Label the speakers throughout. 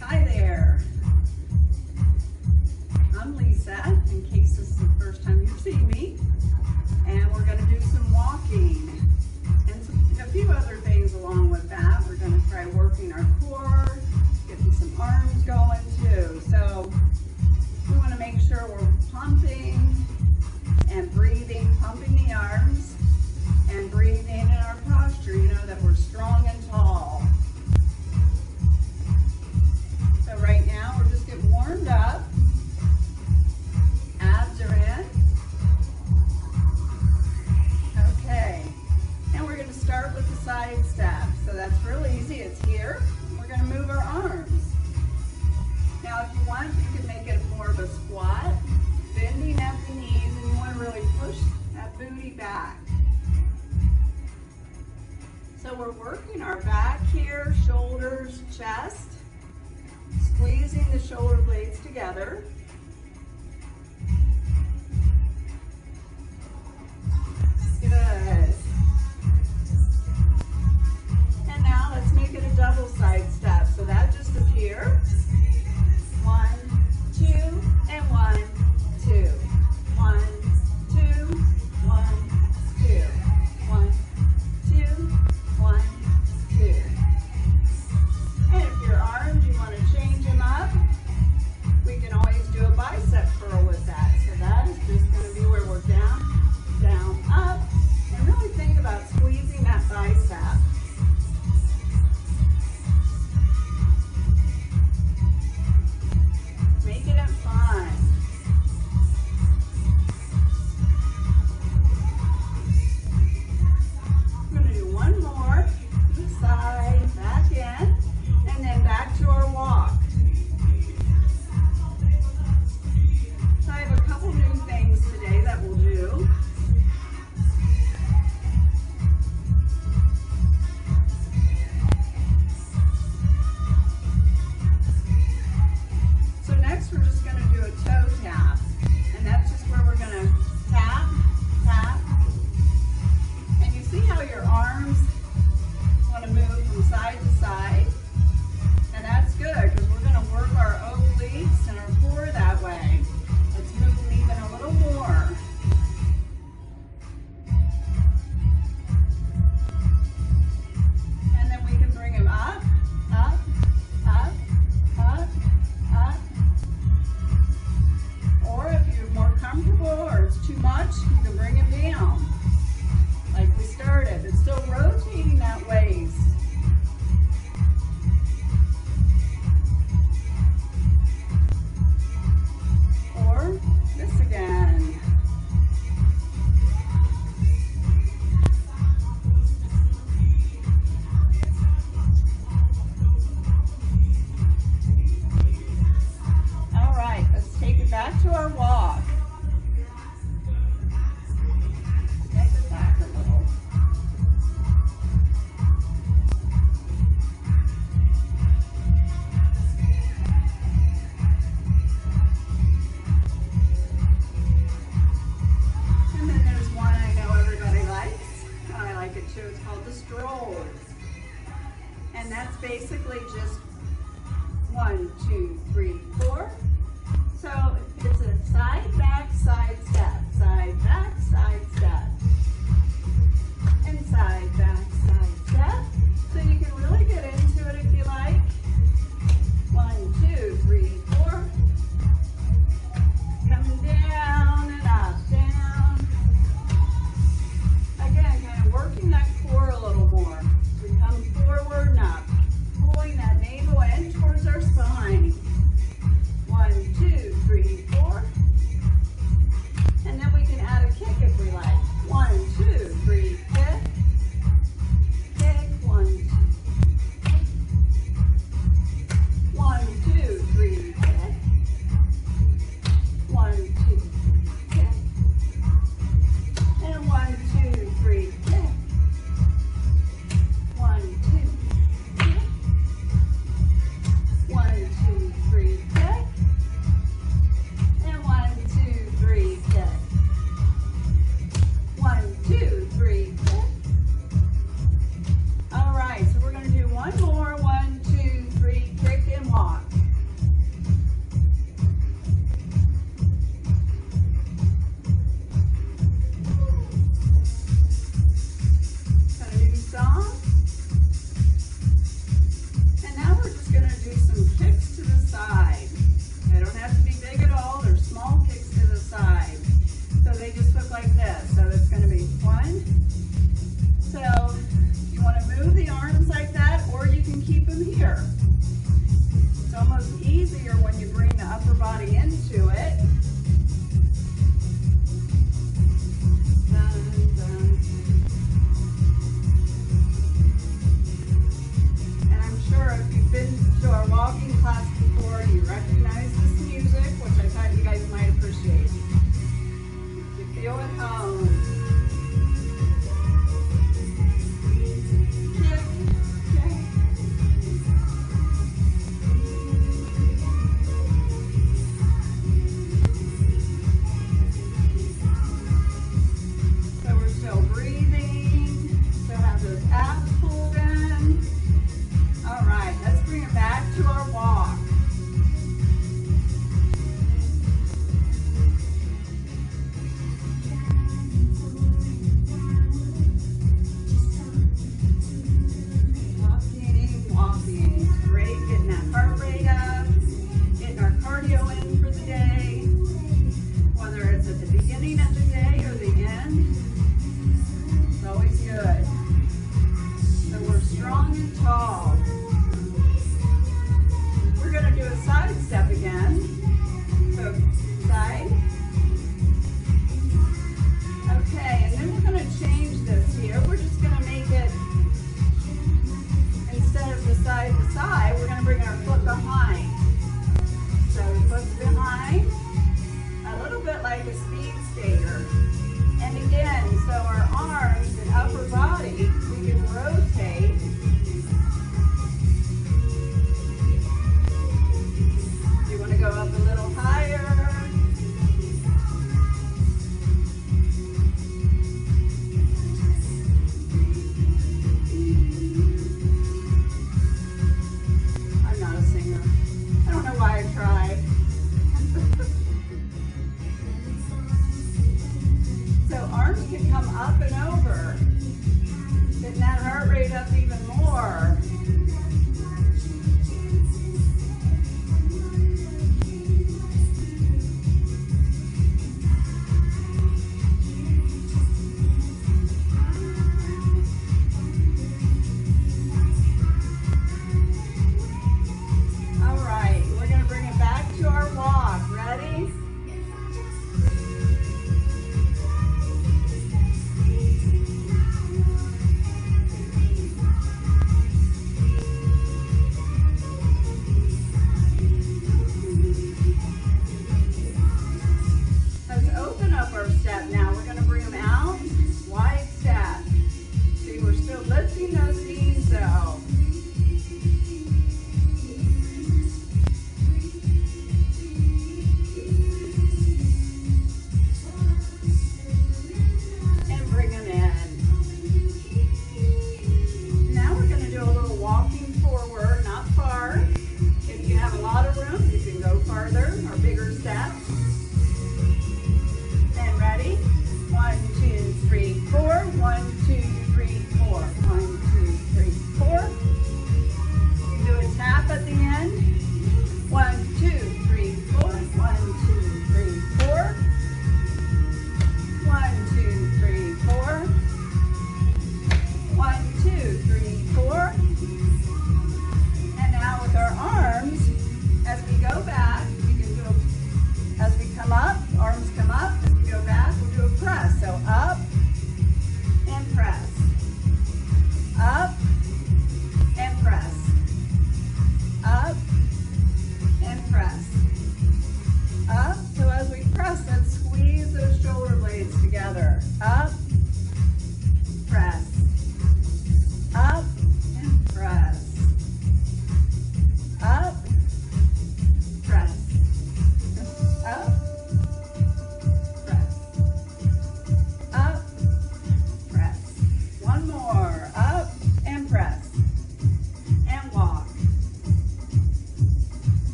Speaker 1: Hi there. I'm Lisa, in case this is the first time you've seen me. And we're going to do some walking and a few other things along with that. We're going to try working our core, getting some arms going too. So we want to make sure we're pumping and breathing, pumping the arms and breathing in our posture, you know, that we're strong and tall. So right now we're just getting warmed up. Abs are in. Okay. And we're going to start with the side step. So that's real easy. It's here. We're going to move our arms. Now if you want, you can make it more of a squat, bending at the knees, and you want to really push that booty back. So we're working our back here, shoulders, chest, squeezing the shoulder blades together. Good. And now let's make it a double side step. So that just up here. 1, 2, and 1, 2. 1, 2, 1, 2. 1, 2, 1, 2. And if your arms, you want to change them up, we can always do a bicep curl with that. So that is just going to be where we're down, down, up. And really think about squeezing that bicep. Making it fun. We're going to do one more. To the side, back in, and then back to our walk. So I have a couple new things today that we'll do. So next we're just going to do a toe tap, and that's just where we're going to tap, tap, and you see how your arms want to move from side to side, and that's good because we're going to work our obliques and our core that way. Let's move them even a little more. And then we can bring them up, up, up, up, up. Or if you're more comfortable or it's too much, you can bring them down. Like we started, but still rotating that waist. Or this again. All right, let's take it back to our walk. Step it back a little. And then there's one I know everybody likes, and I like it too. It's called the Strolls. And that's basically just 1, 2, 3, 4. So it's a side, back, side, step. Side, back, side, step. And side, back, side, step. So you can really get into it if you like. 1, 2, 3, 4. Coming down and up, down. Again, kind of working that core a little more. We come forward and up, pulling that navel in towards our spine. 1,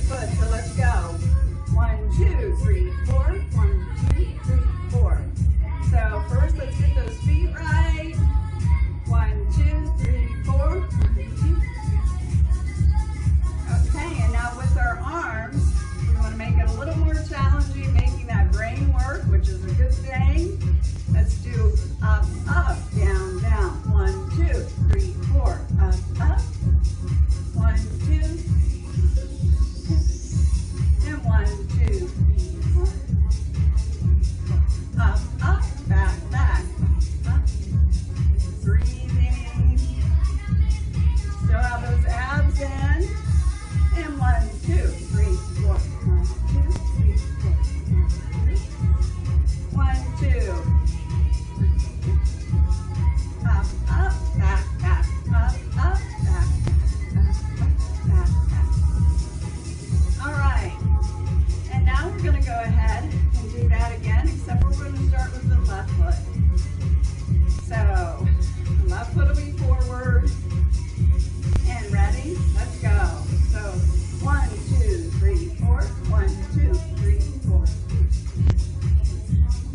Speaker 1: foot, so let's go. 1, 2, 3, 4. 1, 2, 3, 4. So first, let's get those feet right. 1, 2, 3, 4. 1, 2. Okay, and now with our arms, we want to make it a little more challenging, making that brain work, which is a good thing. Let's do up, up, down, down. 1, 2, 3, 4. Up, up. 1, 2. And 1, 2, 3, 4. Up, up, back, back. Up. Breathing. Still have those abs in. And 1, 2, 3, 4. 1, 2, 3, 4. 1, 2. Up, up, back, back. Up, up, back, up, back, back. All right. And now we're going to go ahead and do that again, except we're going to start with the left foot. So, the left foot will be forward. And ready? Let's go. So 1, 2, 3, 4. 1, 2, 3, 4.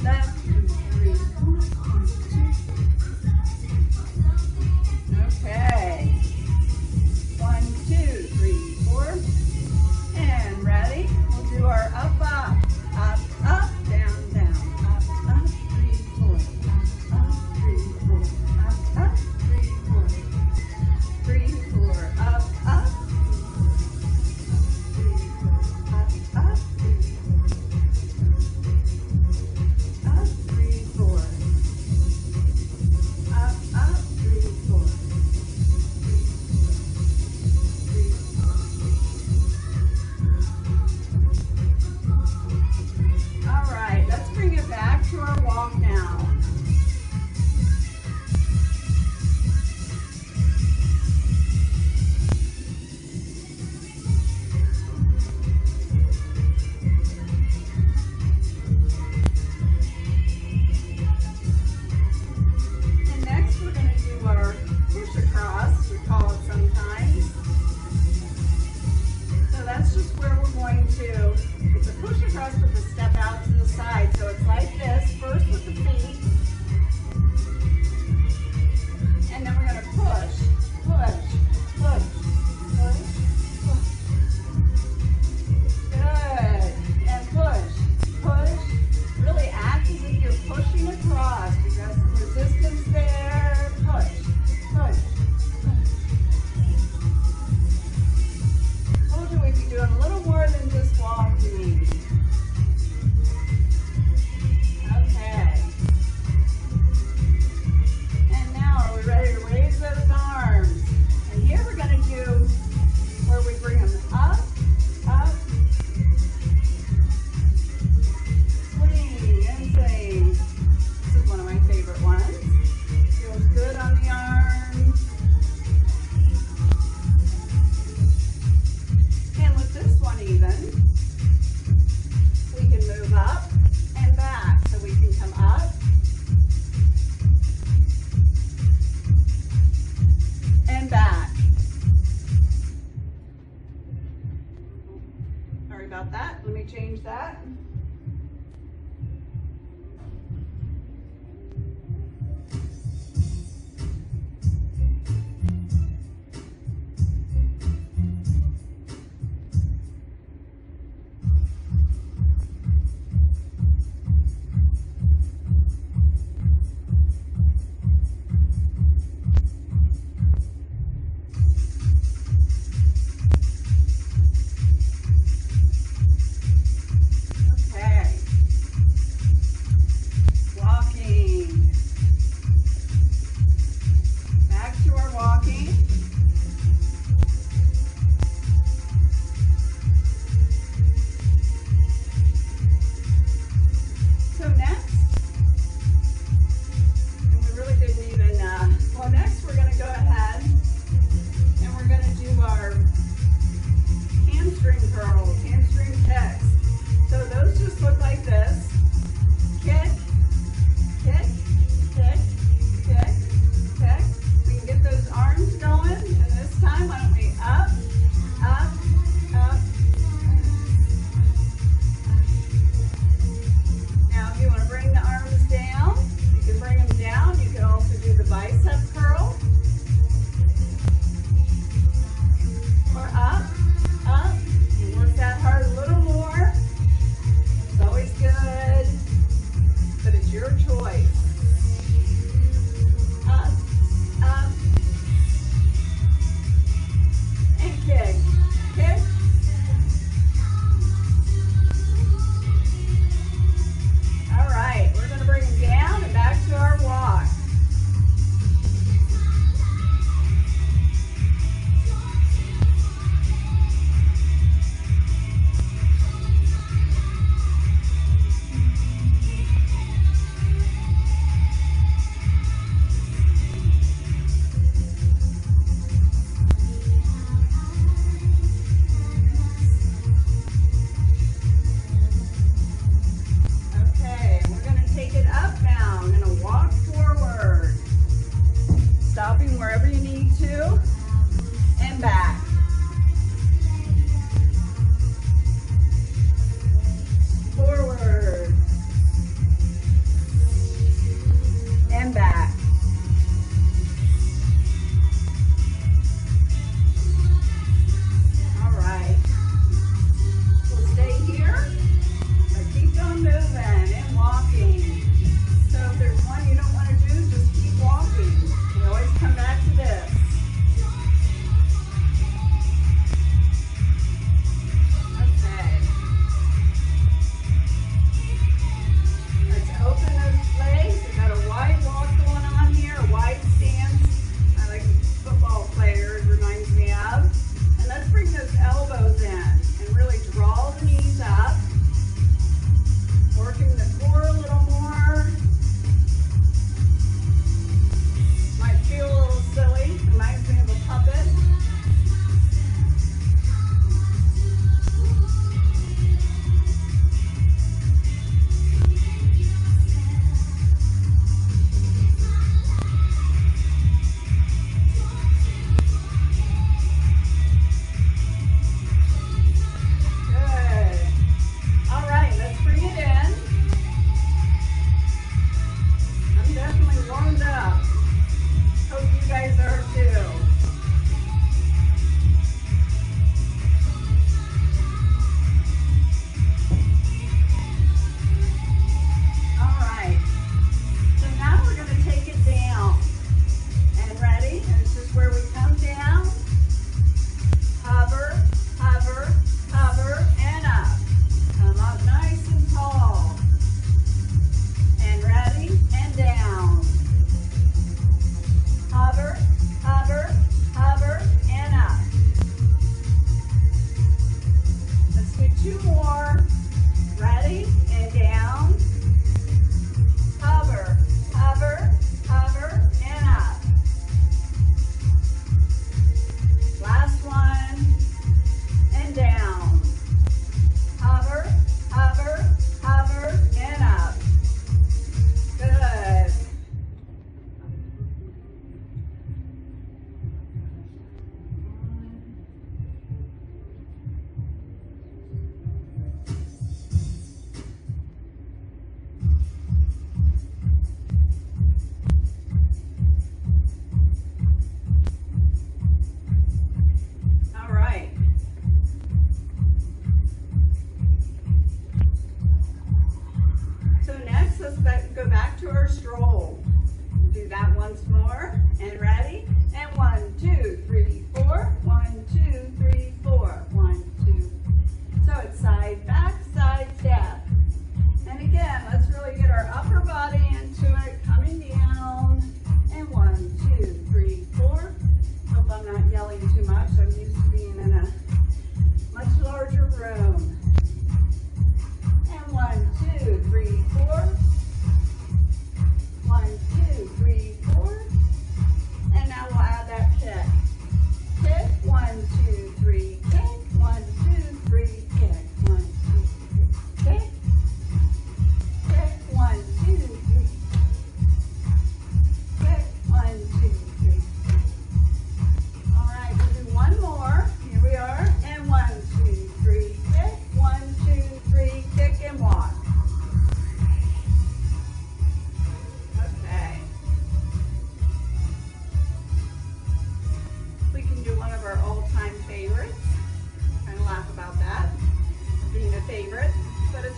Speaker 1: Left, 2, 3, 4. 1, 2. Okay. 1, 2, 3, 4. And ready? We'll do our up, up, up, up, down, down, up, up, 3, 4, up, 3, 4, up, 3, 4. 3, 4, up, up. 3, 4, up, up. 3, 4. Up, up, 3, 4. 3, 4. All right, let's bring it back to our walk now. And next we're going to do our push across, we call it sometimes. So that's just where we're going to, it's a push across with a step out to the side. So it's like this, first with the feet. And then we're going to push, push, push, push, push. Good. And push, push. Really act as if you're pushing across. You got some resistance there. Push, push, push. Told you we'd be doing a little more than just walking. Okay. And now are we ready to raise those arms? And here we're going to do where we bring them up, up, swing and swing. This is one of my favorite ones. Feels good on the arms. And with this one even, we can move up and back. So we can come up and back. Sorry about that. Let me change that.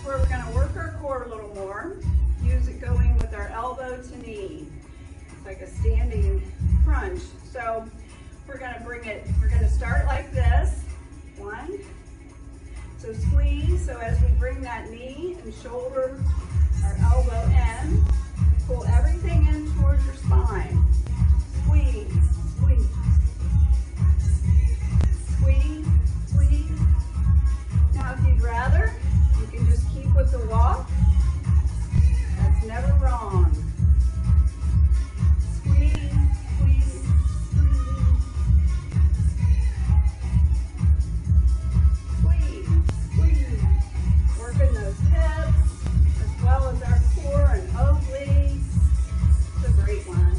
Speaker 1: is where we're going to work our core a little more. Use it going with our elbow to knee. It's like a standing crunch. So we're going to start like this. 1. So squeeze. So as we bring that knee and shoulder, our elbow in, pull everything in towards your spine. Squeeze, squeeze. Squeeze, squeeze. Now if you'd rather, you can just keep with the walk. That's never wrong. Squeeze, squeeze, squeeze. Squeeze, squeeze. Working those hips as well as our core and obliques. It's a great one.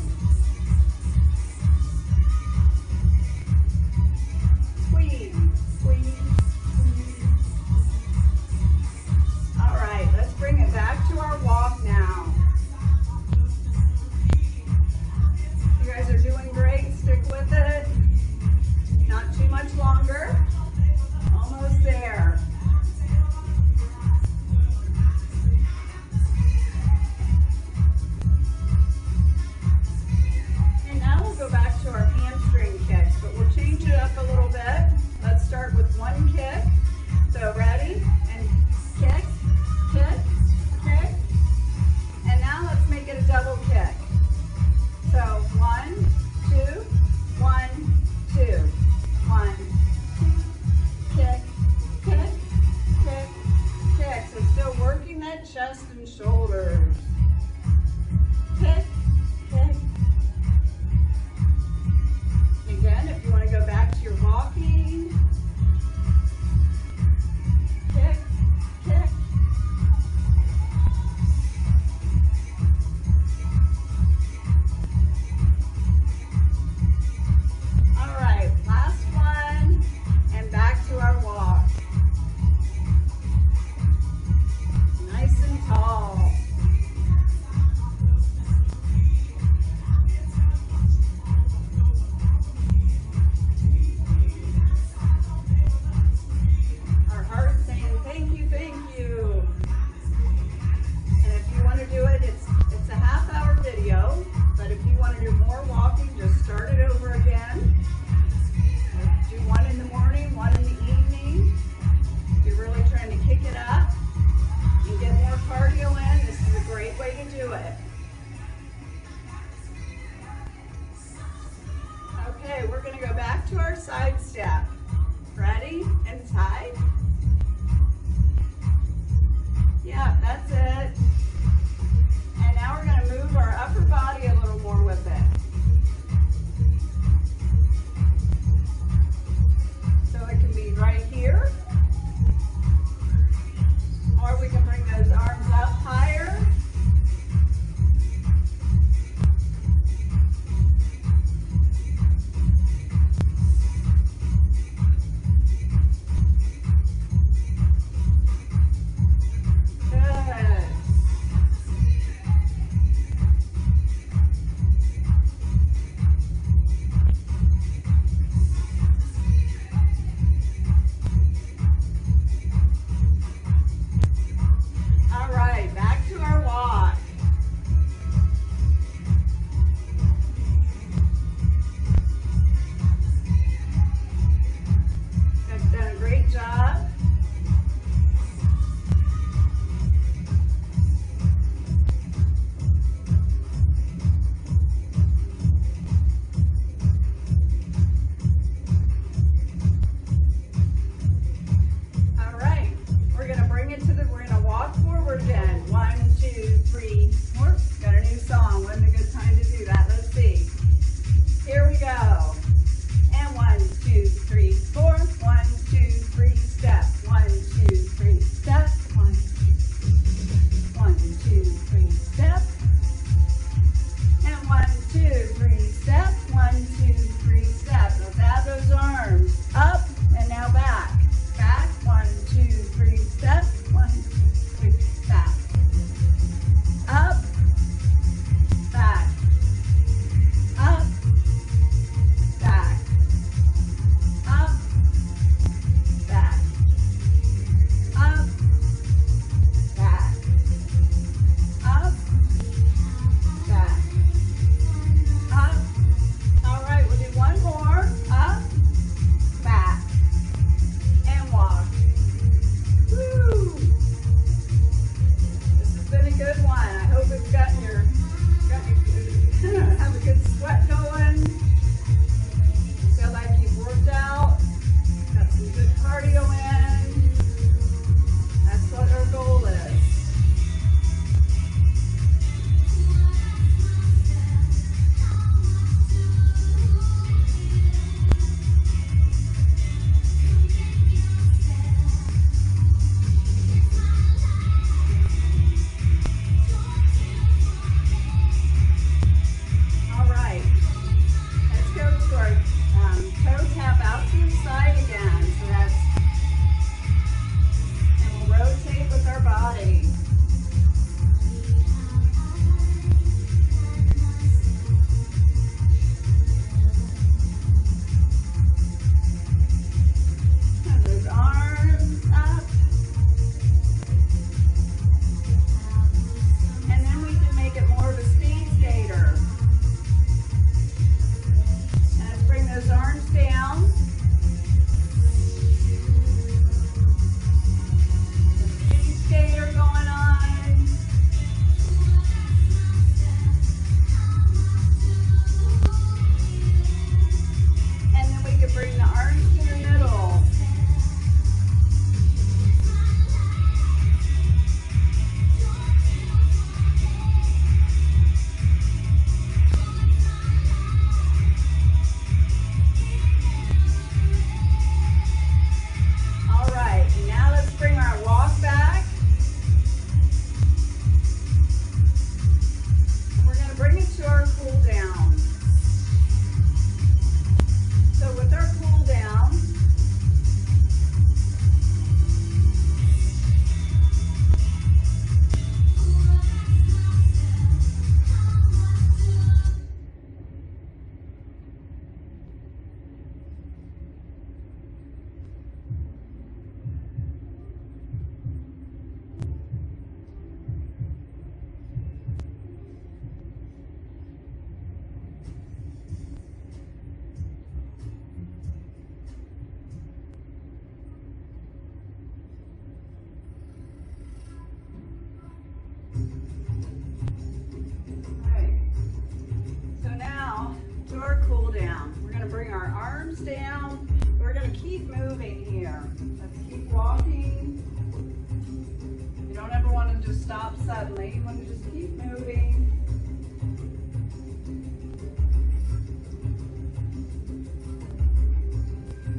Speaker 1: to just stop suddenly. You want to just keep moving.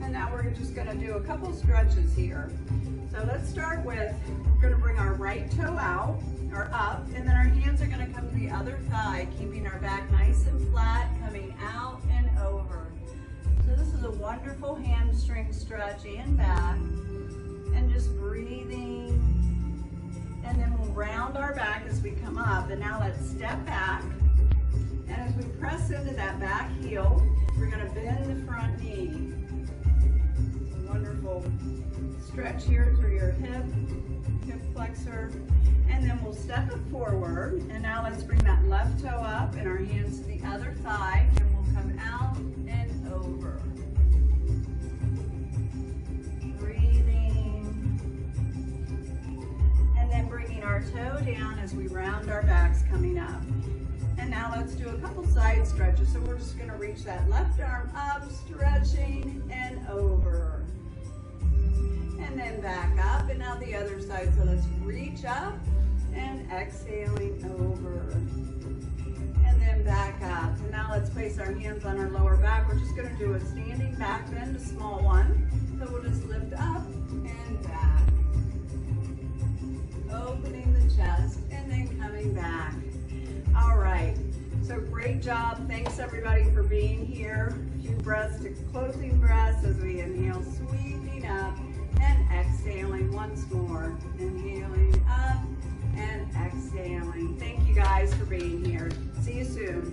Speaker 1: And now we're just going to do a couple stretches here. So let's start with, we're going to bring our right toe out or up, and then our hands are going to come to the other thigh, keeping our back nice and flat, coming out and over. So this is a wonderful hamstring stretch and back, and just breathing. And then we'll round our back as we come up. And now let's step back. And as we press into that back heel, we're going to bend the front knee. It's a wonderful stretch here through your hip flexor. And then we'll step it forward. And now let's bring that left toe up and our hands to the other thigh. And we'll come out and over. And bringing our toe down as we round our backs coming up. And now let's do a couple side stretches. So we're just going to reach that left arm up, stretching and over. And then back up, and now the other side. So let's reach up and exhaling over. And then back up. And now let's place our hands on our lower back. We're just going to do a standing back bend, a small one. So we'll just lift up and back. Opening the chest and then coming back. All right, so great job. Thanks everybody for being here. A few breaths to closing breaths as we inhale.